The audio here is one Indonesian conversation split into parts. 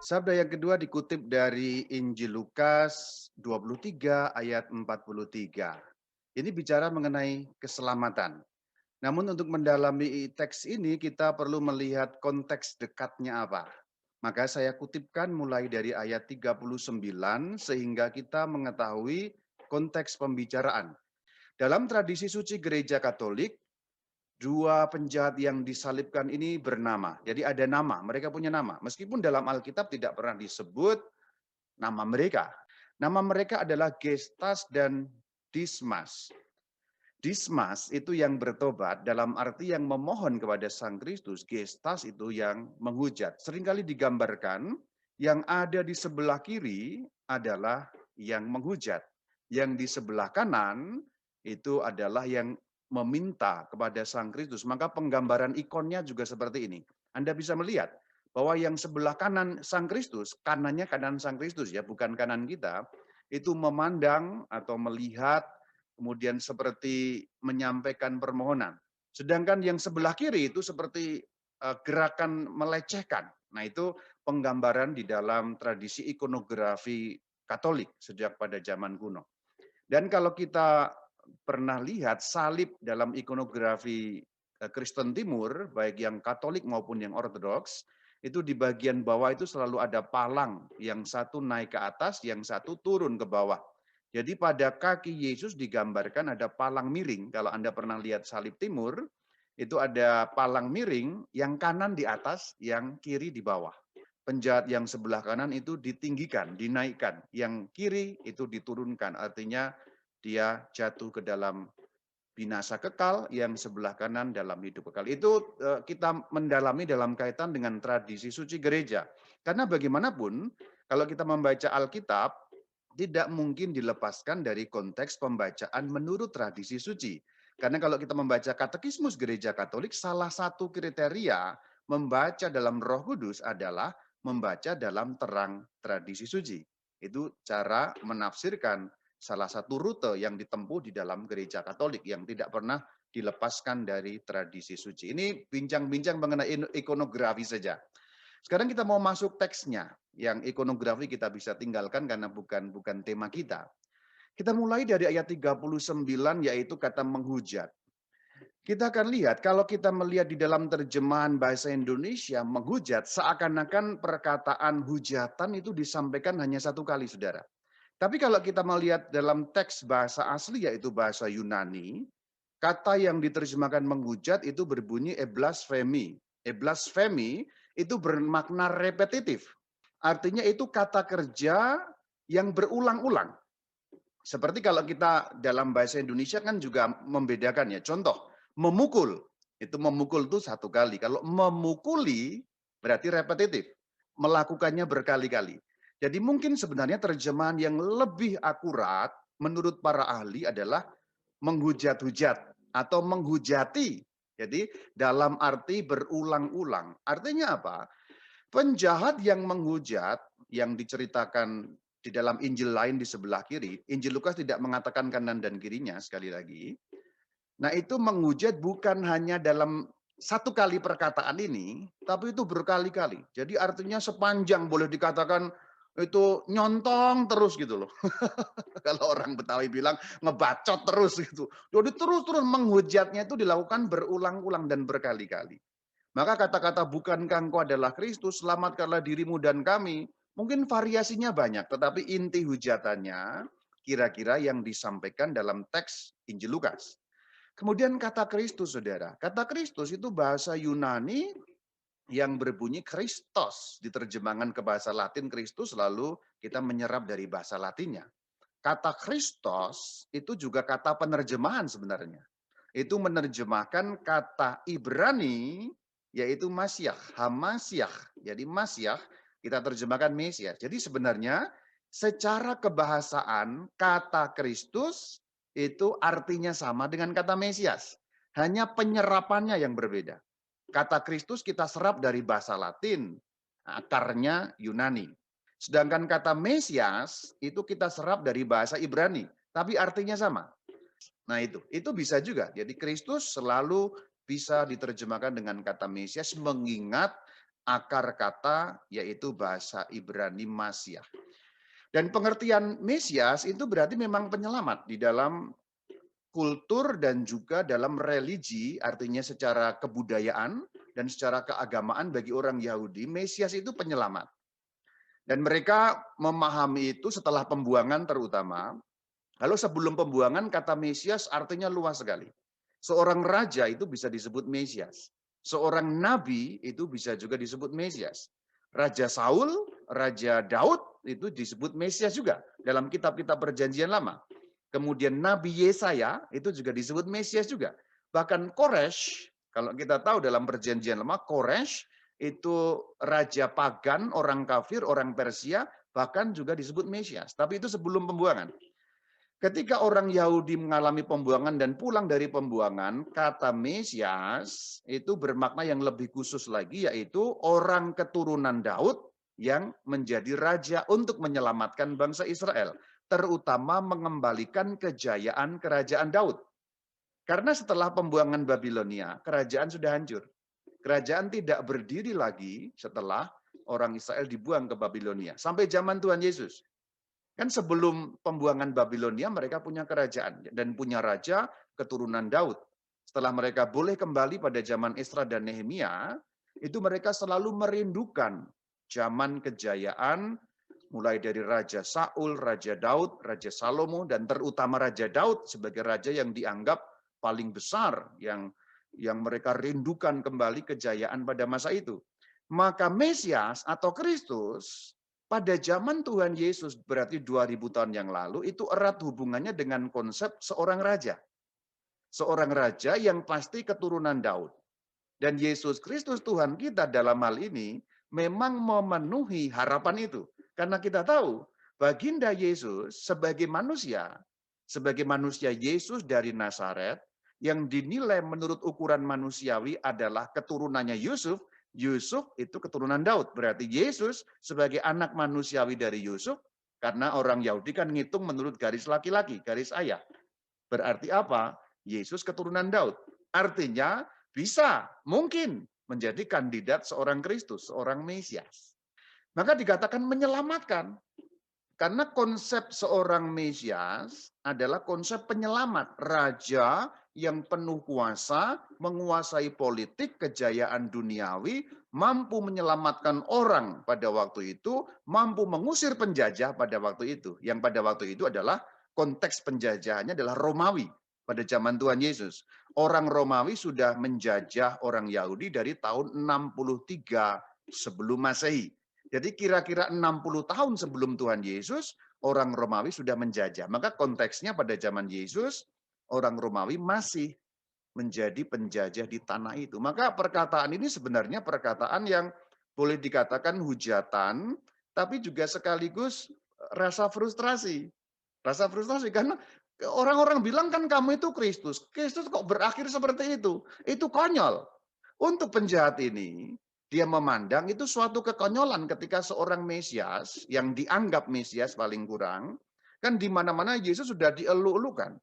Sabda yang kedua dikutip dari Injil Lukas 23 ayat 43. Ini bicara mengenai keselamatan. Namun untuk mendalami teks ini kita perlu melihat konteks dekatnya apa. Maka saya kutipkan mulai dari ayat 39 sehingga kita mengetahui konteks pembicaraan. Dalam tradisi suci Gereja Katolik, dua penjahat yang disalibkan ini bernama. Jadi ada nama, mereka punya nama. Meskipun dalam Alkitab tidak pernah disebut nama mereka. Nama mereka adalah Gestas dan Dismas. Dismas itu yang bertobat dalam arti yang memohon kepada Sang Kristus. Gestas itu yang menghujat. Seringkali digambarkan yang ada di sebelah kiri adalah yang menghujat. Yang di sebelah kanan itu adalah yang meminta kepada Sang Kristus. Maka penggambaran ikonnya juga seperti ini. Anda bisa melihat bahwa yang sebelah kanan Sang Kristus, kanannya kanan Sang Kristus ya, bukan kanan kita, itu memandang atau melihat kemudian seperti menyampaikan permohonan. Sedangkan yang sebelah kiri itu seperti gerakan melecehkan. Nah, itu penggambaran di dalam tradisi ikonografi Katolik sejak pada zaman kuno. Dan kalau kita pernah lihat salib dalam ikonografi Kristen Timur, baik yang Katolik maupun yang Ortodoks, itu di bagian bawah itu selalu ada palang, yang satu naik ke atas, yang satu turun ke bawah. Jadi pada kaki Yesus digambarkan ada palang miring. Kalau Anda pernah lihat salib timur, itu ada palang miring, yang kanan di atas, yang kiri di bawah. Penjahat yang sebelah kanan itu ditinggikan, dinaikkan. Yang kiri itu diturunkan, artinya dia jatuh ke dalam binasa kekal, yang sebelah kanan dalam hidup kekal. Itu kita mendalami dalam kaitan dengan tradisi suci gereja. Karena bagaimanapun, kalau kita membaca Alkitab, tidak mungkin dilepaskan dari konteks pembacaan menurut tradisi suci. Karena kalau kita membaca katekismus gereja Katolik, salah satu kriteria membaca dalam Roh Kudus adalah membaca dalam terang tradisi suci. Itu cara menafsirkan salah satu rute yang ditempuh di dalam gereja Katolik yang tidak pernah dilepaskan dari tradisi suci. Ini bincang-bincang mengenai ikonografi saja. Sekarang kita mau masuk teksnya, yang ikonografi kita bisa tinggalkan karena bukan tema kita. Kita mulai dari ayat 39 yaitu kata menghujat. Kita akan lihat kalau kita melihat di dalam terjemahan bahasa Indonesia menghujat seakan-akan perkataan hujatan itu disampaikan hanya satu kali, Saudara. Tapi kalau kita melihat dalam teks bahasa asli yaitu bahasa Yunani, kata yang diterjemahkan menghujat itu berbunyi eblasfemi. Eblasfemi itu bermakna repetitif. Artinya itu kata kerja yang berulang-ulang. Seperti kalau kita dalam bahasa Indonesia kan juga membedakan ya. Contoh, memukul. Itu memukul itu satu kali. Kalau memukuli berarti repetitif. Melakukannya berkali-kali. Jadi mungkin sebenarnya terjemahan yang lebih akurat menurut para ahli adalah menghujat-hujat atau menghujati. Jadi dalam arti berulang-ulang. Artinya apa? Penjahat yang menghujat yang diceritakan di dalam Injil lain di sebelah kiri, Injil Lukas tidak mengatakan kanan dan kirinya sekali lagi. Nah, itu menghujat bukan hanya dalam satu kali perkataan ini, tapi itu berkali-kali. Jadi artinya sepanjang boleh dikatakan itu nyontong terus gitu loh. Kalau orang Betawi bilang ngebacot terus gitu. Jadi terus-terus menghujatnya itu dilakukan berulang-ulang dan berkali-kali. Maka kata-kata bukankah engkau adalah Kristus, selamatkanlah dirimu dan kami. Mungkin variasinya banyak, tetapi inti hujatannya kira-kira yang disampaikan dalam teks Injil Lukas. Kemudian kata Kristus, saudara. Kata Kristus itu bahasa Yunani yang berbunyi Kristos. Diterjemahkan ke bahasa Latin Kristus, lalu kita menyerap dari bahasa Latinnya. Kata Kristos itu juga kata penerjemahan sebenarnya. Itu menerjemahkan kata Ibrani yaitu Masyah, Hamasyah. Jadi Masyah kita terjemahkan Mesias. Jadi sebenarnya secara kebahasaan kata Kristus itu artinya sama dengan kata Mesias. Hanya penyerapannya yang berbeda. Kata Kristus kita serap dari bahasa Latin, akarnya Yunani. Sedangkan kata Mesias itu kita serap dari bahasa Ibrani, tapi artinya sama. Nah itu bisa juga. Jadi Kristus selalu bisa diterjemahkan dengan kata Mesias mengingat akar kata yaitu bahasa Ibrani Masiah. Dan pengertian Mesias itu berarti memang penyelamat di dalam kultur dan juga dalam religi, artinya secara kebudayaan dan secara keagamaan bagi orang Yahudi, Mesias itu penyelamat. Dan mereka memahami itu setelah pembuangan terutama. Kalau sebelum pembuangan kata Mesias artinya luas sekali. Seorang raja itu bisa disebut Mesias. Seorang nabi itu bisa juga disebut Mesias. Raja Saul, Raja Daud itu disebut Mesias juga dalam kitab-kitab Perjanjian Lama. Kemudian Nabi Yesaya itu juga disebut Mesias juga. Bahkan Koresh, kalau kita tahu dalam Perjanjian Lama, Koresh itu raja pagan, orang kafir, orang Persia, bahkan juga disebut Mesias. Tapi itu sebelum pembuangan. Ketika orang Yahudi mengalami pembuangan dan pulang dari pembuangan, kata Mesias itu bermakna yang lebih khusus lagi, yaitu orang keturunan Daud yang menjadi raja untuk menyelamatkan bangsa Israel, terutama mengembalikan kejayaan kerajaan Daud. Karena setelah pembuangan Babilonia, kerajaan sudah hancur. Kerajaan tidak berdiri lagi setelah orang Israel dibuang ke Babilonia. Sampai zaman Tuhan Yesus. Kan sebelum pembuangan Babilonia mereka punya kerajaan dan punya raja keturunan Daud. Setelah mereka boleh kembali pada zaman Esra dan Nehemia, itu mereka selalu merindukan zaman kejayaan mulai dari Raja Saul, Raja Daud, Raja Salomo, dan terutama Raja Daud sebagai raja yang dianggap paling besar, yang mereka rindukan kembali kejayaan pada masa itu. Maka Mesias atau Kristus pada zaman Tuhan Yesus berarti 2000 tahun yang lalu itu erat hubungannya dengan konsep seorang raja. Seorang raja yang pasti keturunan Daud. Dan Yesus Kristus Tuhan kita dalam hal ini memang memenuhi harapan itu. Karena kita tahu baginda Yesus sebagai manusia Yesus dari Nazaret yang dinilai menurut ukuran manusiawi adalah keturunannya Yusuf. Yusuf itu keturunan Daud. Berarti Yesus sebagai anak manusiawi dari Yusuf, karena orang Yahudi kan ngitung menurut garis laki-laki, garis ayah. Berarti apa? Yesus keturunan Daud. Artinya bisa, mungkin menjadi kandidat seorang Kristus, seorang Mesias. Maka dikatakan menyelamatkan. Karena konsep seorang Mesias adalah konsep penyelamat. Raja yang penuh kuasa, menguasai politik, kejayaan duniawi, mampu menyelamatkan orang pada waktu itu, mampu mengusir penjajah pada waktu itu. Yang pada waktu itu adalah konteks penjajahannya adalah Romawi pada zaman Tuhan Yesus. Orang Romawi sudah menjajah orang Yahudi dari tahun 63 sebelum Masehi. Jadi kira-kira 60 tahun sebelum Tuhan Yesus, orang Romawi sudah menjajah. Maka konteksnya pada zaman Yesus, orang Romawi masih menjadi penjajah di tanah itu. Maka perkataan ini sebenarnya perkataan yang boleh dikatakan hujatan, tapi juga sekaligus rasa frustrasi. Rasa frustrasi karena orang-orang bilang kan kamu itu Kristus. Kristus kok berakhir seperti itu? Itu konyol. Untuk penjahat ini, dia memandang itu suatu kekonyolan ketika seorang Mesias yang dianggap Mesias paling kurang, kan di mana-mana Yesus sudah dieluk-elukan.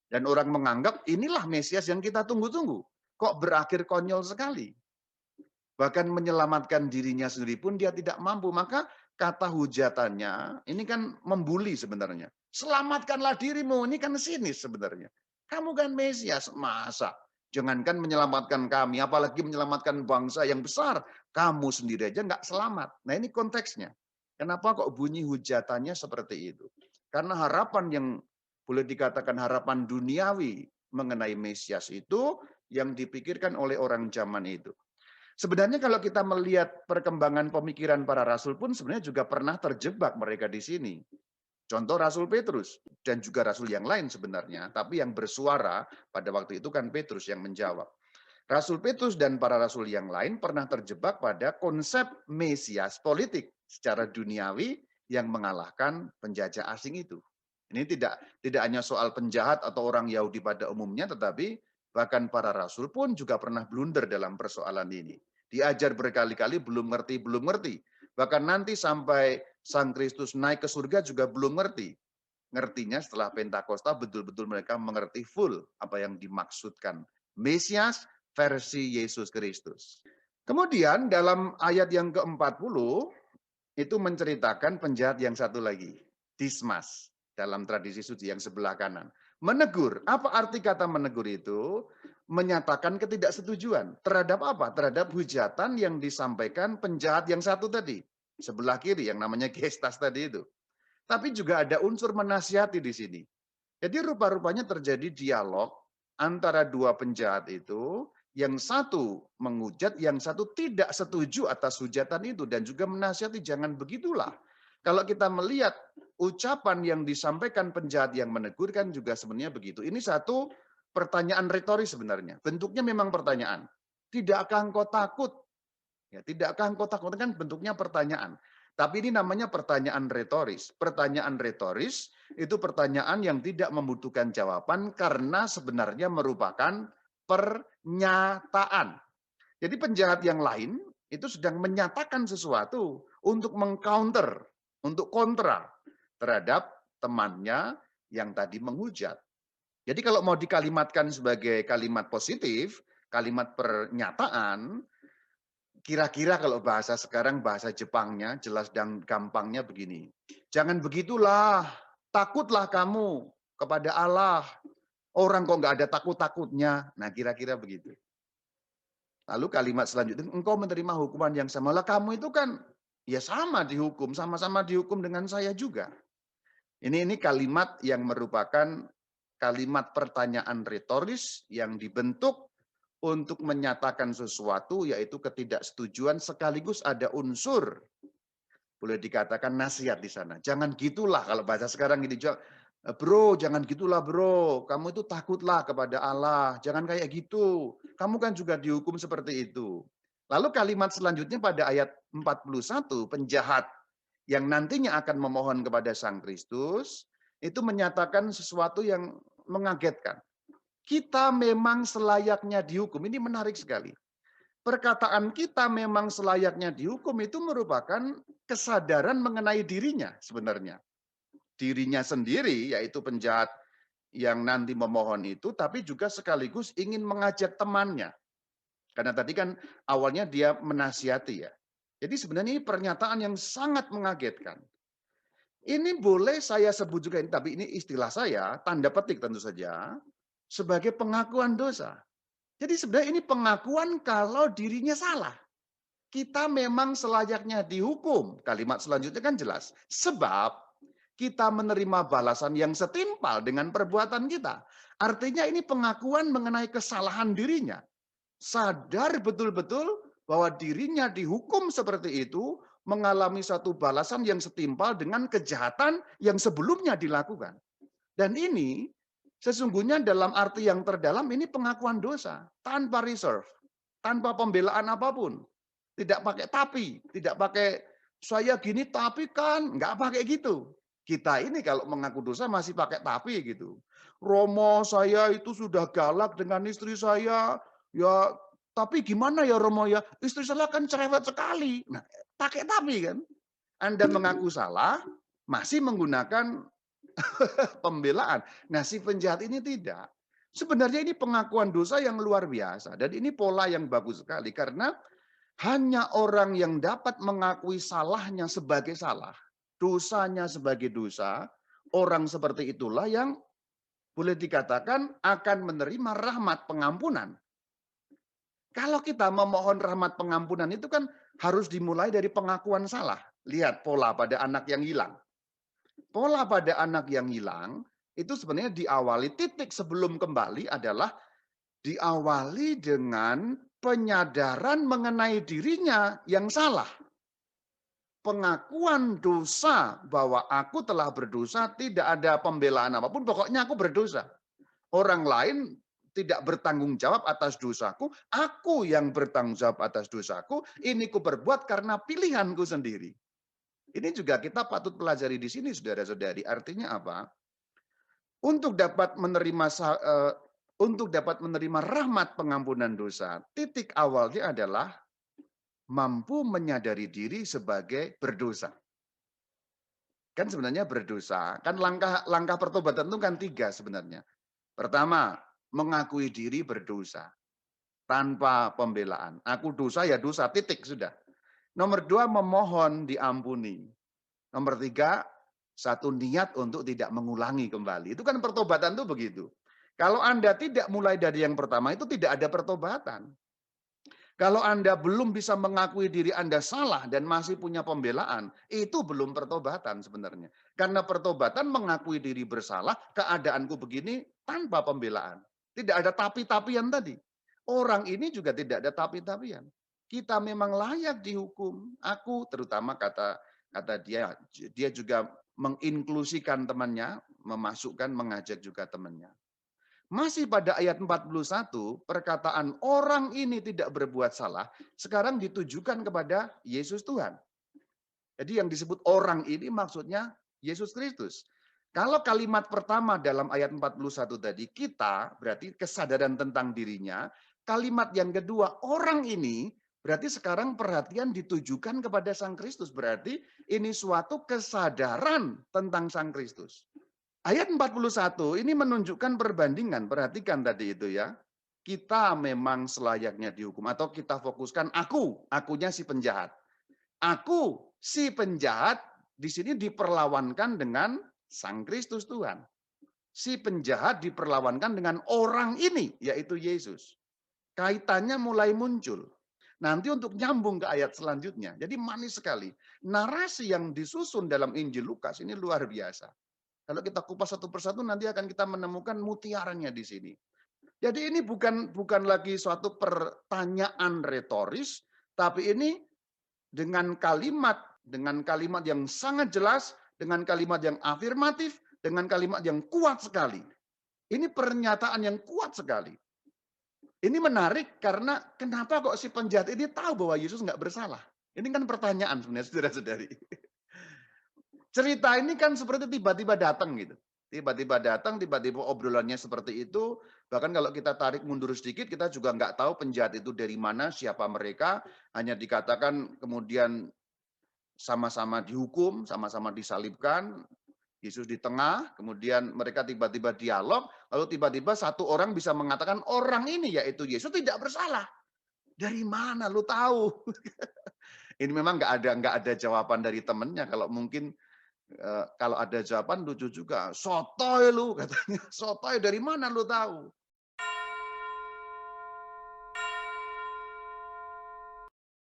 Dan orang menganggap inilah Mesias yang kita tunggu-tunggu. Kok berakhir konyol sekali? Bahkan menyelamatkan dirinya sendiri pun dia tidak mampu. Maka kata hujatannya ini kan membuli sebenarnya. Selamatkanlah dirimu, ini kan sinis sebenarnya. Kamu kan Mesias, masa? Jangankan menyelamatkan kami, apalagi menyelamatkan bangsa yang besar. Kamu sendiri aja nggak selamat. Nah ini konteksnya. Kenapa kok bunyi hujatannya seperti itu? Karena harapan yang boleh dikatakan harapan duniawi mengenai Mesias itu yang dipikirkan oleh orang zaman itu. Sebenarnya kalau kita melihat perkembangan pemikiran para rasul pun sebenarnya juga pernah terjebak mereka di sini. Contoh Rasul Petrus dan juga rasul yang lain sebenarnya, tapi yang bersuara pada waktu itu kan Petrus yang menjawab. Rasul Petrus dan para rasul yang lain pernah terjebak pada konsep Mesias politik secara duniawi yang mengalahkan penjajah asing itu. Ini tidak hanya soal penjahat atau orang Yahudi pada umumnya, tetapi bahkan para rasul pun juga pernah blunder dalam persoalan ini. Diajar berkali-kali belum ngerti. Bahkan nanti sampai Sang Kristus naik ke surga juga belum ngerti. Ngertinya setelah Pentakosta betul-betul mereka mengerti full apa yang dimaksudkan Mesias versi Yesus Kristus. Kemudian dalam ayat yang ke-40 itu menceritakan penjahat yang satu lagi, Dismas, dalam tradisi suci yang sebelah kanan. Menegur, apa arti kata menegur itu? Menyatakan ketidaksetujuan. Terhadap apa? Terhadap hujatan yang disampaikan penjahat yang satu tadi. Sebelah kiri yang namanya Gestas tadi itu. Tapi juga ada unsur menasihati di sini. Jadi rupa-rupanya terjadi dialog antara dua penjahat itu, yang satu menghujat, yang satu tidak setuju atas hujatan itu dan juga menasihati jangan begitulah. Kalau kita melihat ucapan yang disampaikan penjahat yang menegur kan juga sebenarnya begitu. Ini satu pertanyaan retoris sebenarnya. Bentuknya memang pertanyaan. Tidakkah engkau takut? Ya, tidakkah engkau takut? Kan bentuknya pertanyaan. Tapi ini namanya pertanyaan retoris. Pertanyaan retoris itu pertanyaan yang tidak membutuhkan jawaban karena sebenarnya merupakan pernyataan. Jadi penjahat yang lain itu sedang menyatakan sesuatu untuk mengcounter, untuk kontra terhadap temannya yang tadi menghujat. Jadi kalau mau dikalimatkan sebagai kalimat positif, kalimat pernyataan, kira-kira kalau bahasa sekarang, bahasa Jepangnya, jelas dan gampangnya begini. Jangan begitulah, takutlah kamu kepada Allah. Orang kok nggak ada takut-takutnya. Nah, kira-kira begitu. Lalu kalimat selanjutnya, engkau menerima hukuman yang sama. Lah kamu itu kan ya sama dihukum, sama-sama dihukum dengan saya juga. Ini kalimat yang merupakan kalimat pertanyaan retoris yang dibentuk untuk menyatakan sesuatu, yaitu ketidaksetujuan sekaligus ada unsur, boleh dikatakan nasihat di sana. Jangan gitulah kalau bahasa sekarang ini, bro, jangan gitulah bro, kamu itu takutlah kepada Allah, jangan kayak gitu. Kamu kan juga dihukum seperti itu. Lalu kalimat selanjutnya pada ayat 41, penjahat yang nantinya akan memohon kepada Sang Kristus, itu menyatakan sesuatu yang mengagetkan. Kita memang selayaknya dihukum. Ini menarik sekali. Perkataan kita memang selayaknya dihukum itu merupakan kesadaran mengenai dirinya sebenarnya. Dirinya sendiri, yaitu penjahat yang nanti memohon itu, tapi juga sekaligus ingin mengajak temannya. Karena tadi kan awalnya dia menasihati ya. Jadi sebenarnya ini pernyataan yang sangat mengagetkan. Ini boleh saya sebut juga, tapi ini istilah saya, tanda petik tentu saja, sebagai pengakuan dosa. Jadi sebenarnya ini pengakuan kalau dirinya salah. Kita memang selayaknya dihukum. Kalimat selanjutnya kan jelas. Sebab kita menerima balasan yang setimpal dengan perbuatan kita. Artinya ini pengakuan mengenai kesalahan dirinya. Sadar betul-betul bahwa dirinya dihukum seperti itu, mengalami satu balasan yang setimpal dengan kejahatan yang sebelumnya dilakukan. Dan ini sesungguhnya dalam arti yang terdalam ini pengakuan dosa, tanpa reserve, tanpa pembelaan apapun. Tidak pakai tapi, tidak pakai saya gini tapi kan, nggak pakai gitu. Kita ini kalau mengaku dosa masih pakai tapi gitu. Romo saya itu sudah galak dengan istri saya, ya tapi gimana ya Romo ya, istri saya kan cerewet sekali. Nah, pakai tapi kan. Anda mengaku salah, masih menggunakan pembelaan. Nah, si penjahat ini tidak. Sebenarnya ini pengakuan dosa yang luar biasa. Dan ini pola yang bagus sekali. Karena hanya orang yang dapat mengakui salahnya sebagai salah, dosanya sebagai dosa, orang seperti itulah yang boleh dikatakan akan menerima rahmat pengampunan. Kalau kita memohon rahmat pengampunan itu kan harus dimulai dari pengakuan salah. Lihat pola pada anak yang hilang. Pola pada anak yang hilang itu sebenarnya diawali titik sebelum kembali adalah diawali dengan penyadaran mengenai dirinya yang salah. Pengakuan dosa bahwa aku telah berdosa, tidak ada pembelaan apapun, pokoknya aku berdosa. Orang lain tidak bertanggung jawab atas dosaku, aku yang bertanggung jawab atas dosaku, ini ku perbuat karena pilihanku sendiri. Ini juga kita patut pelajari di sini, saudara-saudari. Artinya apa? Untuk dapat menerima rahmat pengampunan dosa, titik awalnya adalah mampu menyadari diri sebagai berdosa. Kan sebenarnya berdosa, kan langkah pertobatan itu kan tiga sebenarnya. Pertama, mengakui diri berdosa. tanpa pembelaan. Aku dosa ya dosa, titik sudah. Nomor 2, memohon diampuni. Nomor 3, satu niat untuk tidak mengulangi kembali. Itu kan pertobatan tuh begitu. Kalau Anda tidak mulai dari yang pertama, itu tidak ada pertobatan. Kalau Anda belum bisa mengakui diri Anda salah dan masih punya pembelaan, itu belum pertobatan sebenarnya. Karena pertobatan mengakui diri bersalah, keadaanku begini tanpa pembelaan. Tidak ada tapi-tapian tadi. Orang ini juga tidak ada tapi-tapian. Kita memang layak dihukum. Aku terutama kata kata dia juga menginklusikan temannya, memasukkan, mengajak juga temannya. Masih pada ayat 41, perkataan orang ini tidak berbuat salah, sekarang ditujukan kepada Yesus Tuhan. Jadi yang disebut orang ini maksudnya Yesus Kristus. Kalau kalimat pertama dalam ayat 41 tadi, kita berarti kesadaran tentang dirinya. Kalimat yang kedua, orang ini, berarti sekarang perhatian ditujukan kepada Sang Kristus. Berarti ini suatu kesadaran tentang Sang Kristus. Ayat 41 ini menunjukkan perbandingan, perhatikan tadi itu ya. Kita memang selayaknya dihukum atau kita fokuskan akunya si penjahat. Aku si penjahat di sini diperlawankan dengan Sang Kristus Tuhan. Si penjahat diperlawankan dengan orang ini, yaitu Yesus. Kaitannya mulai muncul. Nanti untuk nyambung ke ayat selanjutnya. Jadi manis sekali. Narasi yang disusun dalam Injil Lukas ini luar biasa. Kalau kita kupas satu persatu nanti akan kita menemukan mutiaranya di sini. Jadi ini bukan lagi suatu pertanyaan retoris, tapi ini dengan kalimat yang sangat jelas, dengan kalimat yang afirmatif, dengan kalimat yang kuat sekali. Ini pernyataan yang kuat sekali. Ini menarik karena kenapa kok si penjahat ini tahu bahwa Yesus nggak bersalah? Ini kan pertanyaan sebenarnya saudara-saudari. Cerita ini kan seperti tiba-tiba datang gitu. Tiba-tiba datang, tiba-tiba obrolannya seperti itu. Bahkan kalau kita tarik mundur sedikit, kita juga nggak tahu penjahat itu dari mana, siapa mereka. Hanya dikatakan kemudian sama-sama dihukum, sama-sama disalibkan. Yesus di tengah, kemudian mereka tiba-tiba dialog, lalu tiba-tiba satu orang bisa mengatakan orang ini yaitu Yesus tidak bersalah. Dari mana lu tahu? Ini memang nggak ada jawaban dari temennya. Kalau mungkin kalau ada jawaban lucu juga, "Sotoy lu," katanya. "Sotoy dari mana lu tahu?"